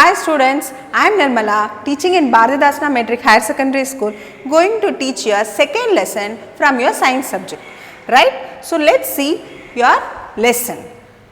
Hi students, I am Nirmala, teaching in Bharatidasana Metric Higher Secondary School, going to teach your second lesson from your science subject, right? So let's see your lesson.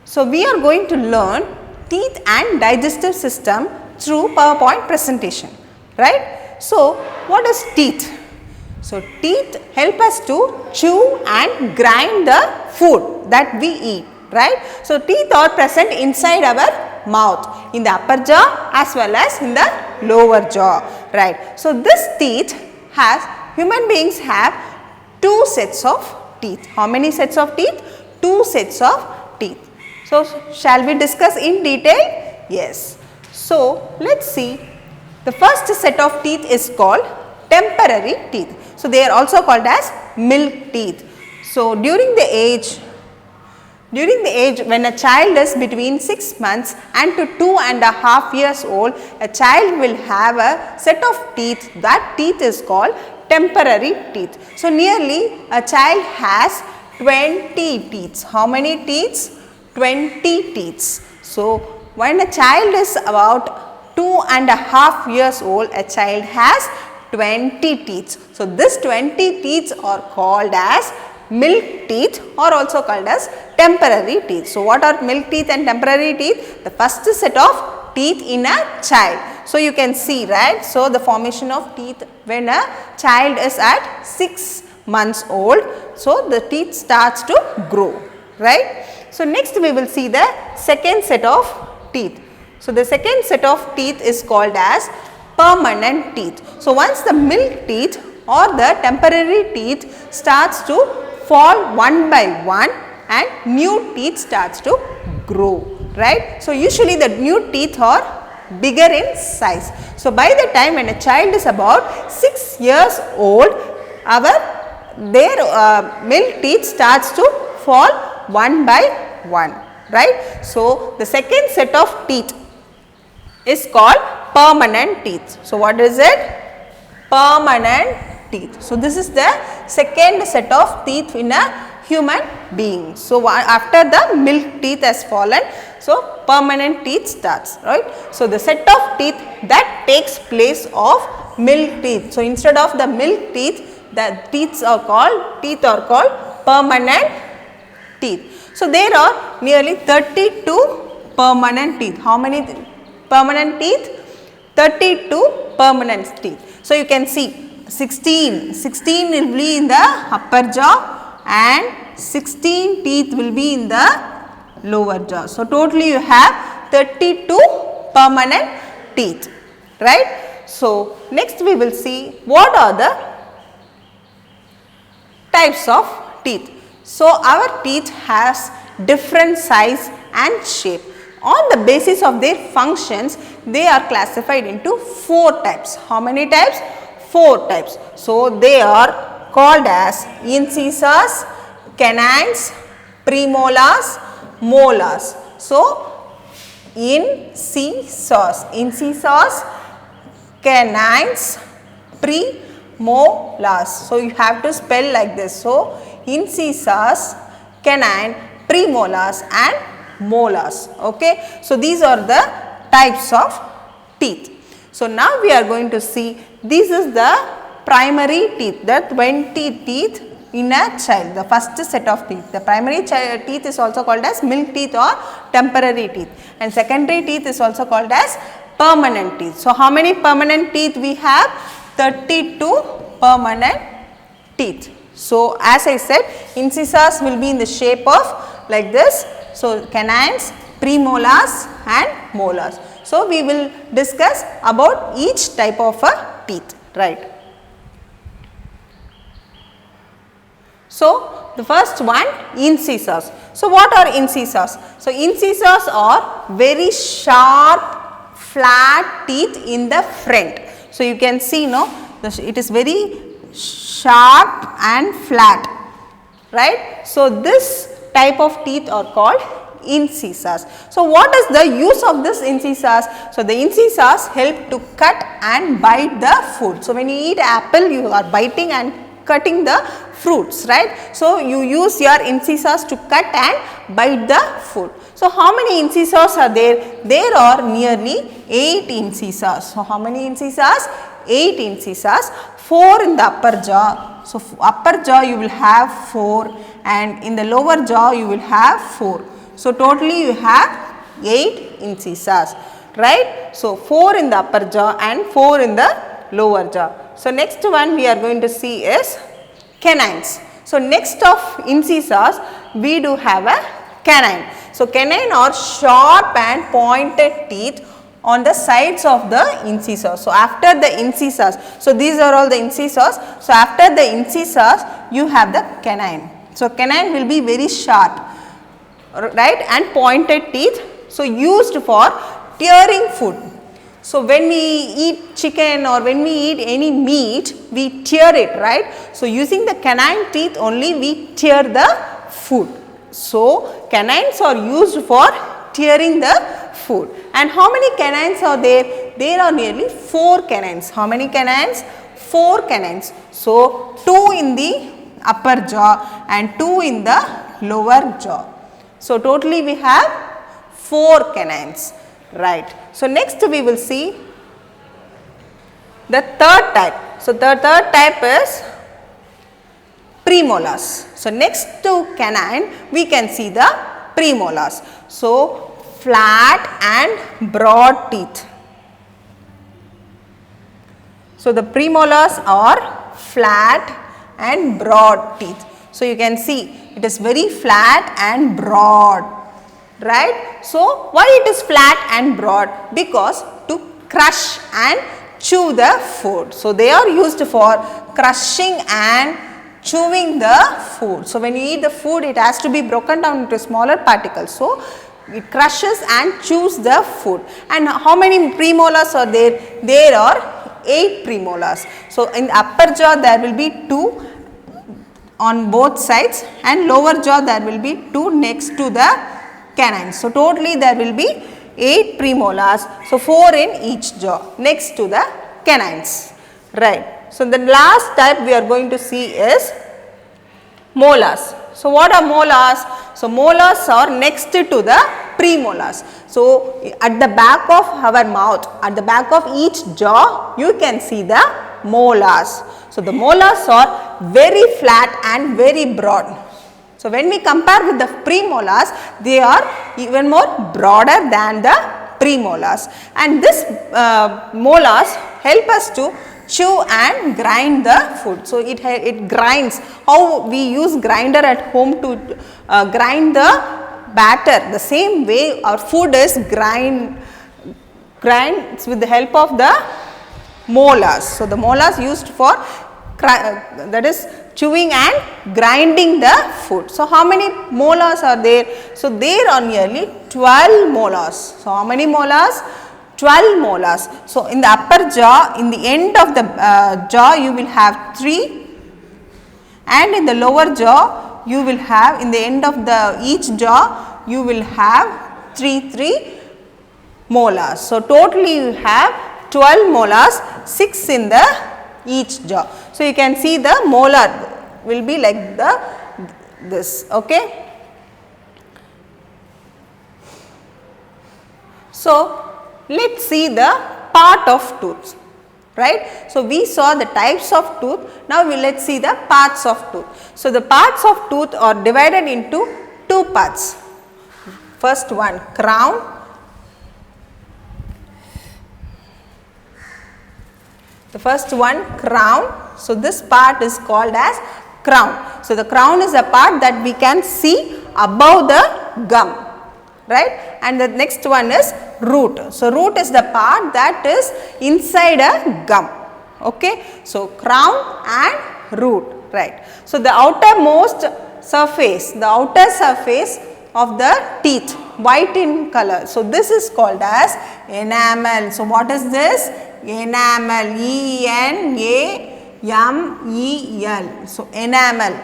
So we are going to learn teeth and digestive system through PowerPoint presentation, right? So what is teeth? So teeth help us to chew and grind the food that we eat, right? So teeth are present inside our mouth, in the upper jaw as well as in the lower jaw, right? So this teeth human beings have two sets of teeth. How many sets of teeth? Two sets of teeth. So shall we discuss in detail? Yes. So let's see. The first set of teeth is called temporary teeth. So they are also called as milk teeth. So during the age when a child is between 6 months and to 2.5 years old, a child will have a set of teeth. That teeth is called temporary teeth. So nearly a child has 20 teeth. How many teeth? 20 teeth. So when a child is about 2.5 years old, a child has 20 teeth. So this 20 teeth are called as milk teeth or also called as temporary teeth. So what are milk teeth and temporary teeth? The first set of teeth in a child. So you can see, right? So the formation of teeth when a child is at 6 months old. So the teeth starts to grow, right? So next we will see the second set of teeth. So the second set of teeth is called as permanent teeth. So once the milk teeth or the temporary teeth starts to fall one by one and new teeth starts to grow, right? So usually the new teeth are bigger in size. So by the time when a child is about 6 years old, their milk teeth starts to fall one by one, right? So the second set of teeth is called permanent teeth. So what is it? Permanent teeth. So this is the second set of teeth in a human being. So after the milk teeth has fallen, so permanent teeth starts, right? So the set of teeth that takes place of milk teeth. So instead of the milk teeth, the teeth are called permanent teeth. So there are nearly 32 permanent teeth. How many permanent teeth? 32 permanent teeth. So you can see 16 will be in the upper jaw and 16 teeth will be in the lower jaw. So totally you have 32 permanent teeth, right? So next we will see what are the types of teeth. So our teeth has different size and shape. On the basis of their functions, they are classified into 4 types. How many types? 4 types. So they are called as incisors, canines, premolars, molars. So incisors, canines, premolars. So you have to spell like this. So incisors, canine, premolars and molars. Okay. So these are the types of teeth. So now we are going to see, this is the primary teeth, the 20 teeth in a child, the first set of teeth. The primary teeth is also called as milk teeth or temporary teeth, and secondary teeth is also called as permanent teeth. So how many permanent teeth we have? 32 permanent teeth. So as I said, incisors will be in the shape of like this. So canines, premolars and molars. So we will discuss about each type of a teeth, right? So the first one, incisors. So what are incisors? So incisors are very sharp, flat teeth in the front. So you can see, it is very sharp and flat, right? So this type of teeth are called incisors. So what is the use of this incisors? So the incisors help to cut and bite the food. So when you eat apple, you are biting and cutting the fruits, right? So you use your incisors to cut and bite the food. So how many incisors are there? There are nearly 8 incisors. So how many incisors? 8 incisors, 4 in the upper jaw. So upper jaw you will have 4 and in the lower jaw you will have 4. So totally you have 8 incisors, right? So 4 in the upper jaw and 4 in the lower jaw. So next one we are going to see is canines. So next of incisors we do have a canine. So canine are sharp and pointed teeth on the sides of the incisors. So after the incisors, so these are all the incisors. So after the incisors you have the canine. So canine will be very sharp, right, and pointed teeth. So used for tearing food. So when we eat chicken or when we eat any meat, we tear it, right. So using the canine teeth only we tear the food. So canines are used for tearing the food. And how many canines are there? There are nearly 4 canines. How many canines? 4 canines. So 2 in the upper jaw and 2 in the lower jaw. So totally we have 4 canines, right. So next we will see the third type. So the third type is premolars. So next to canine we can see the premolars. So flat and broad teeth. So the premolars are flat and broad teeth. So you can see it is very flat and broad, right. So why it is flat and broad? Because to crush and chew the food. So they are used for crushing and chewing the food. So when you eat the food it has to be broken down into smaller particles. So it crushes and chews the food. And how many premolars are there? There are 8 premolars. So in the upper jaw there will be 2 on both sides and lower jaw there will be 2 next to the canine. So totally there will be 8 premolars. So 4 in each jaw next to the canines, right. So the last type we are going to see is molars. So what are molars? So molars are next to the premolars. So at the back of our mouth, at the back of each jaw you can see the molars. So the molars are very flat and very broad. So when we compare with the premolars, they are even more broader than the premolars. And this molars help us to chew and grind the food. So it grinds. How we use grinder at home to grind the batter. The same way our food is grinds with the help of the molars. So the molars used for that is chewing and grinding the food. So how many molars are there? So there are nearly 12 molars. So how many molars? 12 molars. So in the upper jaw, in the end of the jaw you will have 3 and in the lower jaw you will have, in the end of the each jaw you will have 3 molars. So totally you have 12 molars, 6 in the each jaw. So you can see the molar will be like this, okay. So let's see the part of tooth, right. So we saw the types of tooth. Now let's see the parts of tooth. So the parts of tooth are divided into 2 parts. First one, crown. The first one, crown. So this part is called as crown. So the crown is a part that we can see above the gum, right. And the next one is root. So root is the part that is inside a gum, okay. So crown and root, right. So the outermost surface, the outer surface of the teeth, white in color. So this is called as enamel. So what is this? Enamel, E-N-A-M-E-L. So enamel.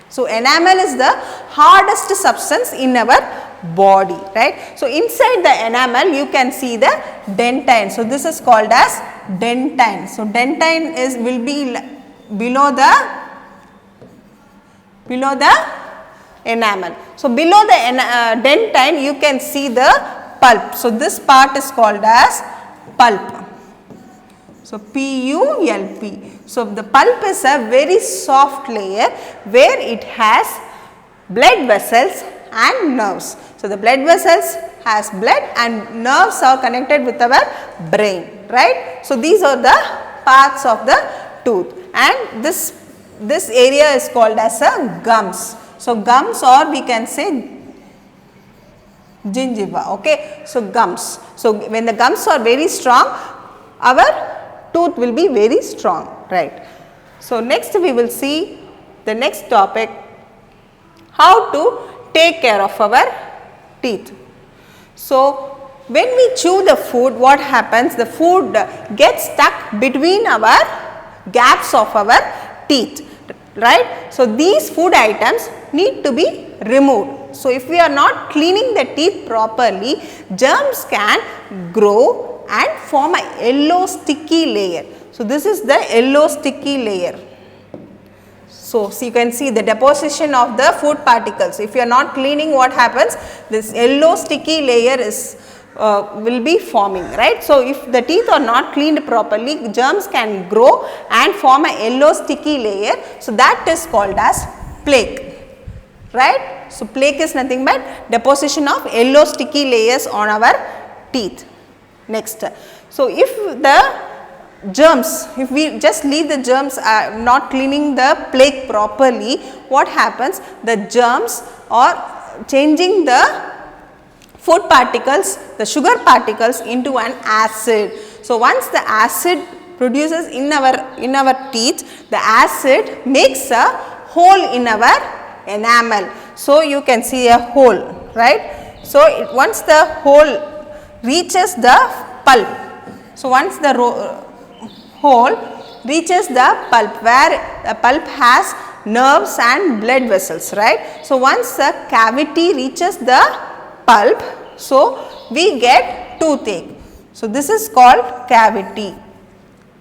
So enamel is the hardest substance in our body, right. So inside the enamel you can see the dentine. So this is called as dentine. So dentine will be below the Below the enamel. So, below the dentine you can see the pulp. So, this part is called as pulp. So, P-U-L-P. So, the pulp is a very soft layer where it has blood vessels and nerves. So, the blood vessels has blood and nerves are connected with our brain, right. So, these are the parts of the tooth, and this area is called as a gums. So, gums, or we can say gingiva, okay. So, gums. So, when the gums are very strong, our tooth will be very strong, right. So, next we will see the next topic, how to take care of our teeth. So, when we chew the food, what happens? The food gets stuck between our gaps of our teeth, right. So, these food items need to be removed. So, if we are not cleaning the teeth properly, germs can grow and form a yellow sticky layer. So, this is the yellow sticky layer. So, you can see the deposition of the food particles. If you are not cleaning, what happens? This yellow sticky layer is will be forming, right. So, if the teeth are not cleaned properly, germs can grow and form a yellow sticky layer. So, that is called as plaque, right. So, plaque is nothing but deposition of yellow sticky layers on our teeth. Next, so if the germs, if we just leave the germs not cleaning the plaque properly, what happens? The germs are changing the food particles, the sugar particles into an acid. So, once the acid produces in our teeth, the acid makes a hole in our enamel. So, you can see a hole, right. So, once the hole reaches the pulp, so once the hole reaches the pulp, where the pulp has nerves and blood vessels, right. So, once the cavity reaches the pulp, so we get toothache. So, this is called cavity.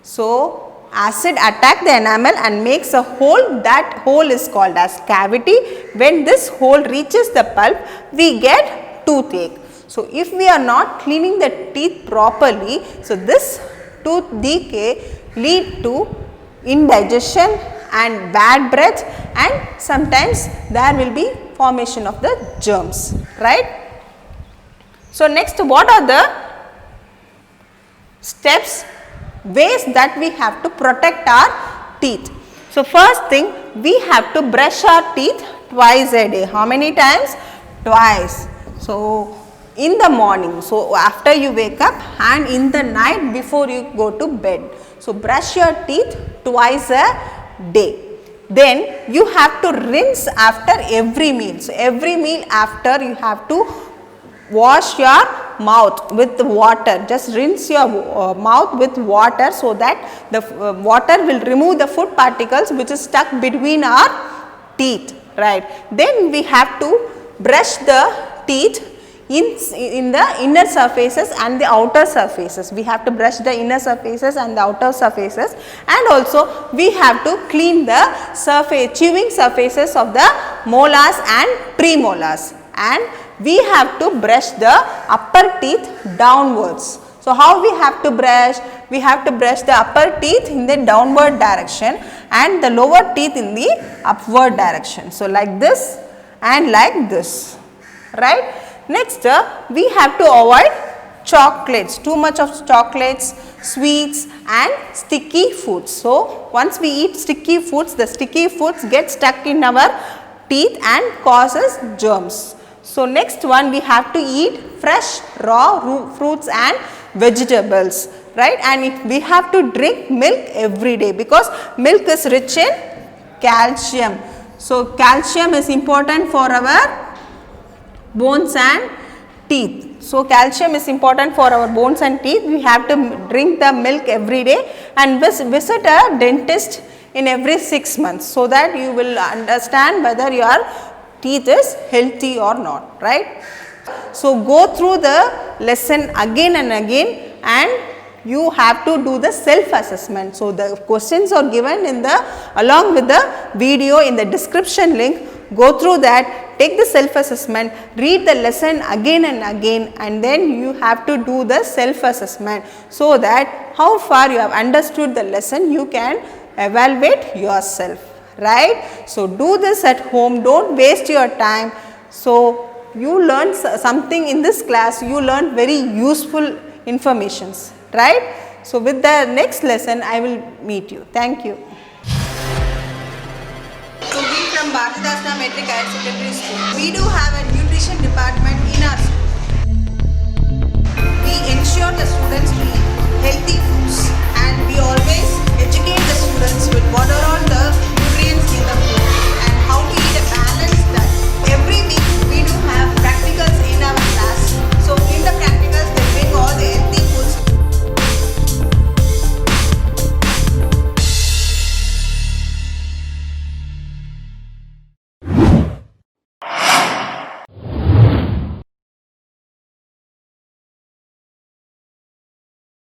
So, acid attack the enamel and makes a hole, that hole is called as cavity. When this hole reaches the pulp, we get toothache. So, if we are not cleaning the teeth properly, so this tooth decay lead to indigestion and bad breath, and sometimes there will be formation of the germs, right. So, next, what are the steps, ways that we have to protect our teeth? So, first thing, we have to brush our teeth twice a day. How many times? Twice. So, in the morning, so after you wake up, and in the night before you go to bed. So, brush your teeth twice a day. Then you have to rinse after every meal. So, every meal after you have to wash your mouth with water. Just rinse your mouth with water, so that the water will remove the food particles which is stuck between our teeth, right. Then we have to brush the teeth in the inner surfaces and the outer surfaces. We have to brush the inner surfaces and the outer surfaces, and also we have to clean the chewing surfaces of the molars and premolars, and we have to brush the upper teeth downwards. So, how we have to brush? We have to brush the upper teeth in the downward direction and the lower teeth in the upward direction. So, like this and like this, right. Next, we have to avoid chocolates, too much of chocolates, sweets and sticky foods. So, once we eat sticky foods, the sticky foods get stuck in our teeth and causes germs. So, next one, we have to eat fresh raw fruits and vegetables, right, and we have to drink milk every day, because milk is rich in calcium. So, calcium is important for our bones and teeth. So, calcium is important for our bones and teeth. We have to drink the milk every day and visit a dentist in every 6 months, so that you will understand whether your teeth is healthy or not, right. So, go through the lesson again and again and you have to do the self-assessment. So, the questions are given in the along with the video in the description link. Go through that, take the self-assessment, read the lesson again and again, and then you have to do the self-assessment, so that how far you have understood the lesson you can evaluate yourself, right. So, do this at home, don't waste your time. So, you learned something in this class, you learned very useful informations, right. So, with the next lesson I will meet you. Thank you. So, we from Bharatidasna Metric Higher Secondary School, we do have a nutrition department in our school. We ensure the students eat healthy foods, and we always educate the students with what are all the